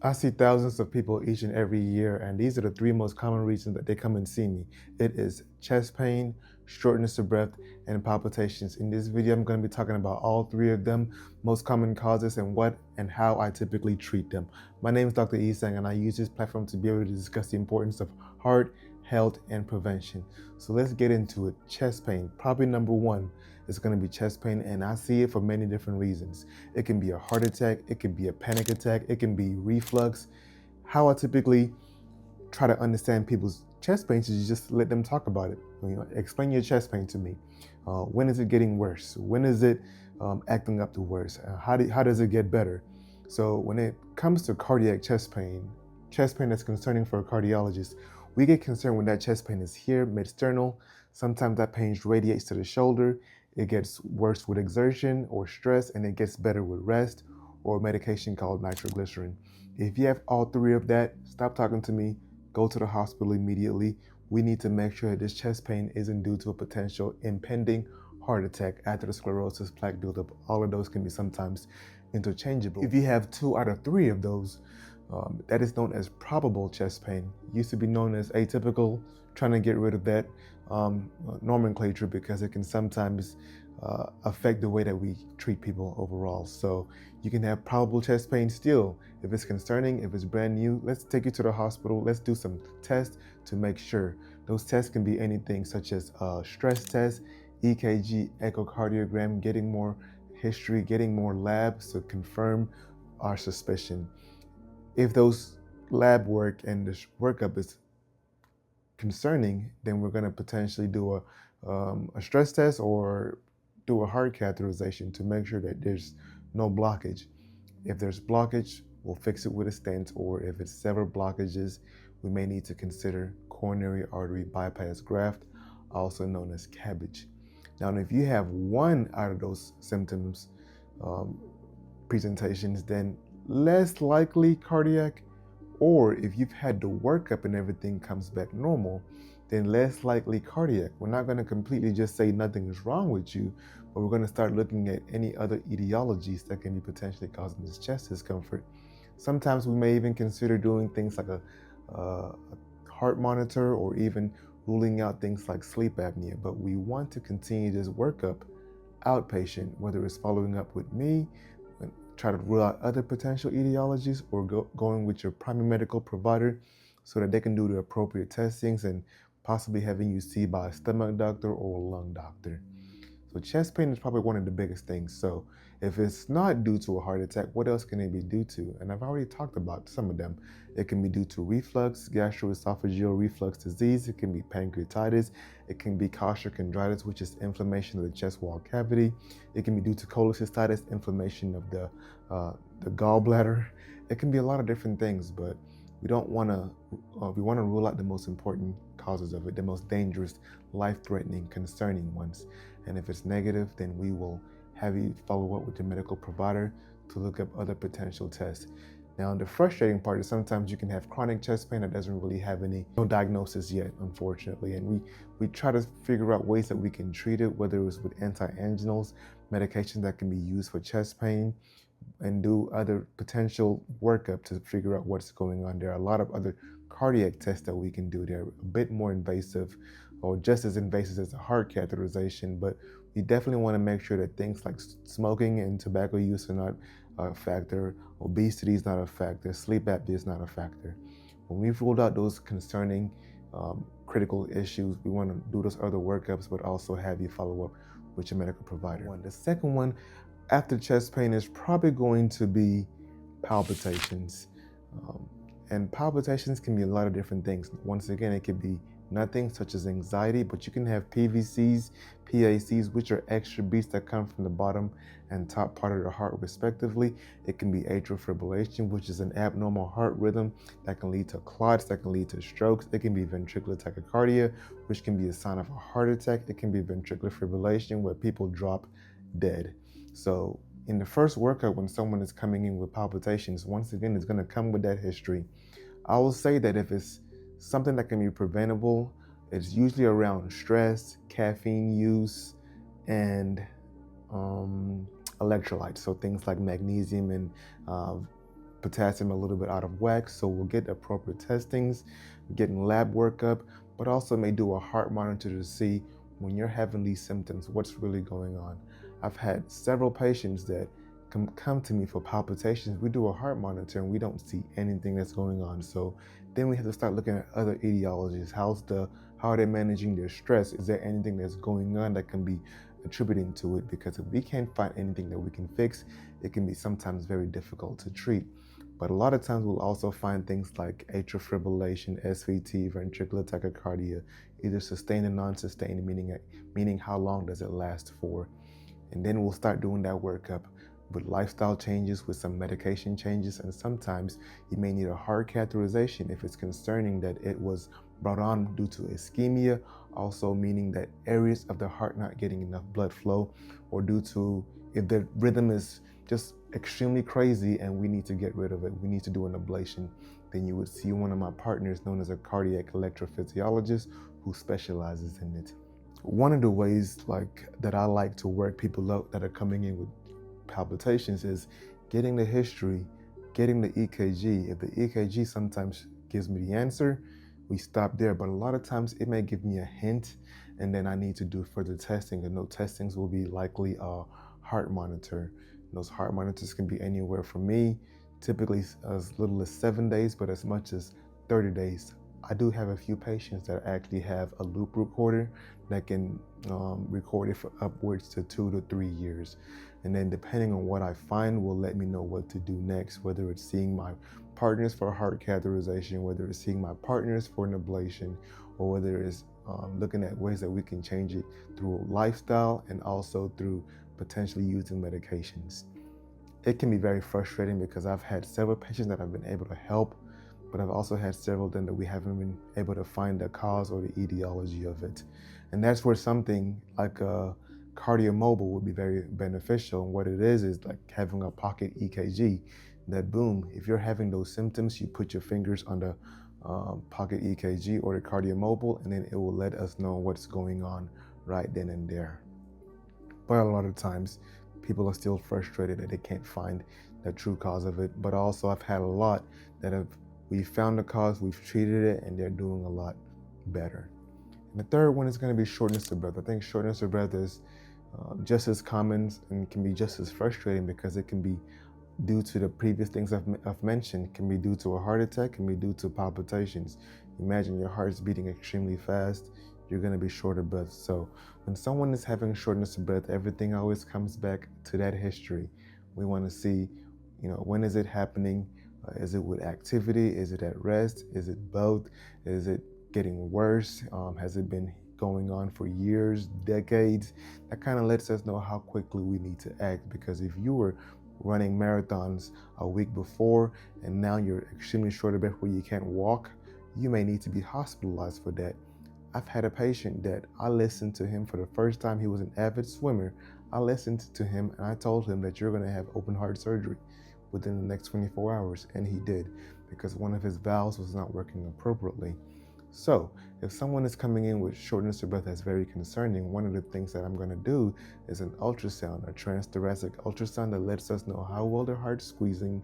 I see thousands of people each and every year, and these are the three most common reasons that they come and see me. It is chest pain, shortness of breath, and palpitations. In this video, I'm going to be talking about all three of them, most common causes, and what and how I typically treat them. My name is Dr. Isang, and I use this platform to be able to discuss the importance of heart, health, and prevention. So let's get into it. Chest pain, probably number one, is going to be chest pain, and I see it for many different reasons. It can be a heart attack, it can be a panic attack, it can be reflux. How I typically try to understand people's chest pains is just let them talk about it. Explain your chest pain to me. When is it getting worse? When is it acting up to worse? How does it get better? So when it comes to cardiac chest pain that's concerning for a cardiologist, we get concerned when that chest pain is here, mid-sternal. Sometimes that pain radiates to the shoulder. It gets worse with exertion or stress, and it gets better with rest or medication called nitroglycerin. If you have all three of that, stop talking to me, go to the hospital immediately. We need to make sure that this chest pain isn't due to a potential impending heart attack, atherosclerosis, plaque buildup. All of those can be sometimes interchangeable. If you have two out of three of those, that is known as probable chest pain. Used to be known as atypical, trying to get rid of that nomenclature because it can sometimes affect the way that we treat people overall. So you can have probable chest pain still. If it's concerning, if it's brand new, let's take you to the hospital. Let's do some tests to make sure. Those tests can be anything such as stress tests, EKG, echocardiogram, getting more history, getting more labs to confirm our suspicion. If those lab work and the workup is concerning, then we're going to potentially do a stress test or do a heart catheterization to make sure that there's no blockage. If there's blockage, we'll fix it with a stent, or if it's several blockages, we may need to consider coronary artery bypass graft, also known as CABG. Now, if you have one out of those symptoms, presentations, then less likely cardiac, or if you've had the workup and everything comes back normal, then less likely cardiac. We're not going to completely just say nothing is wrong with you, but we're going to start looking at any other etiologies that can be potentially causing this chest discomfort. Sometimes we may even consider doing things like a heart monitor, or even ruling out things like sleep apnea. But we want to continue this workup outpatient, whether it's following up with me, try to rule out other potential etiologies, or going with your primary medical provider so that they can do the appropriate testings and possibly having you see by a stomach doctor or a lung doctor. So chest pain is probably one of the biggest things. So if it's not due to a heart attack, what else can it be due to? And I've already talked about some of them. It can be due to reflux, gastroesophageal reflux disease. It can be pancreatitis. It can be costochondritis, which is inflammation of the chest wall cavity. It can be due to cholecystitis, inflammation of the gallbladder. It can be a lot of different things, but we want to rule out the most important causes of it, the most dangerous, life-threatening, concerning ones. And if it's negative, then we will have you follow up with your medical provider to look up other potential tests. Now, the frustrating part is sometimes you can have chronic chest pain that doesn't really have no diagnosis yet, unfortunately. And we try to figure out ways that we can treat it, whether it's with anti-anginals, medications that can be used for chest pain, and do other potential workup to figure out what's going on. There are a lot of other cardiac tests that we can do. They're a bit more invasive, or just as invasive as a heart catheterization, but we definitely want to make sure that things like smoking and tobacco use are not a factor, obesity is not a factor, sleep apnea is not a factor. When we've ruled out those concerning critical issues, we want to do those other workups, but also have you follow up with your medical provider. The second one after chest pain is probably going to be palpitations. And palpitations can be a lot of different things. Once again, it could be nothing such as anxiety, but you can have PVCs, PACs, which are extra beats that come from the bottom and top part of the heart respectively. It can be atrial fibrillation, which is an abnormal heart rhythm that can lead to clots, that can lead to strokes. It can be ventricular tachycardia, which can be a sign of a heart attack. It can be ventricular fibrillation, where people drop dead. So in the first workup, when someone is coming in with palpitations, once again, it's going to come with that history. I will say that if it's something that can be preventable, it's usually around stress, caffeine use, and electrolytes. So things like magnesium and potassium a little bit out of whack. So we'll get appropriate testings, getting lab workup, but also may do a heart monitor to see when you're having these symptoms, what's really going on. I've had several patients that come to me for palpitations. We do a heart monitor and we don't see anything that's going on. So then we have to start looking at other etiologies. How are they managing their stress? Is there anything that's going on that can be attributing to it? Because if we can't find anything that we can fix, it can be sometimes very difficult to treat. But a lot of times we'll also find things like atrial fibrillation, SVT, ventricular tachycardia, either sustained and non-sustained, meaning how long does it last for. And then we'll start doing that workup with lifestyle changes, with some medication changes, and sometimes you may need a heart catheterization if it's concerning that it was brought on due to ischemia, also meaning that areas of the heart not getting enough blood flow, or due to if the rhythm is just extremely crazy and we need to get rid of it, we need to do an ablation, then you would see one of my partners known as a cardiac electrophysiologist who specializes in it. One of the ways that I like to work people out that are coming in with palpitations is getting the history, getting the EKG. If the EKG sometimes gives me the answer, we stop there. But a lot of times it may give me a hint, and then I need to do further testing. And those testings will be likely a heart monitor. And those heart monitors can be anywhere from me, typically as little as 7 days, but as much as 30 days. I do have a few patients that actually have a loop recorder that can record it for upwards to 2 to 3 years. And then depending on what I find will let me know what to do next, whether it's seeing my partners for heart catheterization, whether it's seeing my partners for an ablation, or whether it's looking at ways that we can change it through lifestyle and also through potentially using medications. It can be very frustrating because I've had several patients that I've been able to help, but I've also had several of them that we haven't been able to find the cause or the etiology of it. And that's where something like a cardiomobile would be very beneficial. And what it is like having a pocket EKG that boom, if you're having those symptoms, you put your fingers on the pocket EKG or the cardiomobile, and then it will let us know what's going on right then and there. But a lot of times people are still frustrated that they can't find the true cause of it. But also I've had a lot that we've found the cause, we've treated it, and they're doing a lot better. And the third one is going to be shortness of breath. I think shortness of breath is just as common and can be just as frustrating because it can be due to the previous things I've mentioned. It can be due to a heart attack, can be due to palpitations. Imagine your heart's beating extremely fast, you're going to be short of breath. So when someone is having shortness of breath, everything always comes back to that history. We want to see, when is it happening? Is it with activity? Is it at rest? Is it both? Is it getting worse? Has it been going on for years, decades? That kind of lets us know how quickly we need to act, because if you were running marathons a week before and now you're extremely short of breath where you can't walk, you may need to be hospitalized for that. I've had a patient that I listened to him for the first time. He was an avid swimmer. I listened to him and I told him that you're going to have open heart surgery within the next 24 hours, and he did, because one of his valves was not working appropriately. So if someone is coming in with shortness of breath that's very concerning, one of the things that I'm going to do is an ultrasound, a transthoracic ultrasound that lets us know how well their heart's squeezing,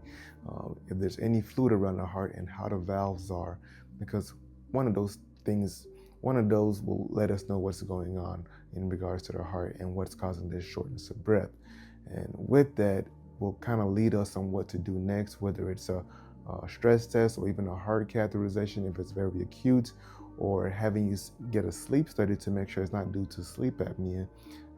if there's any fluid around the heart, and how the valves are, because one of those will let us know what's going on in regards to the heart and what's causing this shortness of breath. And with that, will kind of lead us on what to do next, whether it's a stress test or even a heart catheterization if it's very acute, or having you get a sleep study to make sure it's not due to sleep apnea.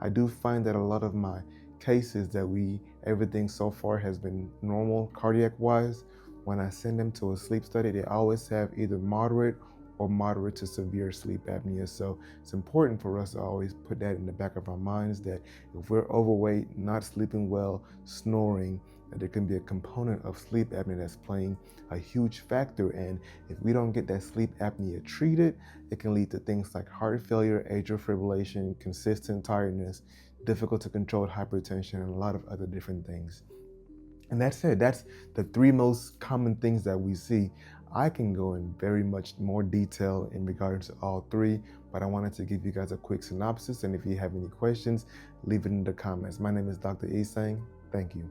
I do find that a lot of my cases that everything so far has been normal cardiac wise. When I send them to a sleep study, they always have either moderate or moderate to severe sleep apnea. So it's important for us to always put that in the back of our minds, that if we're overweight, not sleeping well, snoring, that there can be a component of sleep apnea that's playing a huge factor. And if we don't get that sleep apnea treated, it can lead to things like heart failure, atrial fibrillation, consistent tiredness, difficult to control hypertension, and a lot of other different things. And that's it. That's the three most common things that we see. I can go in very much more detail in regards to all three, but I wanted to give you guys a quick synopsis. And if you have any questions, leave it in the comments. My name is Dr. Isang. Thank you.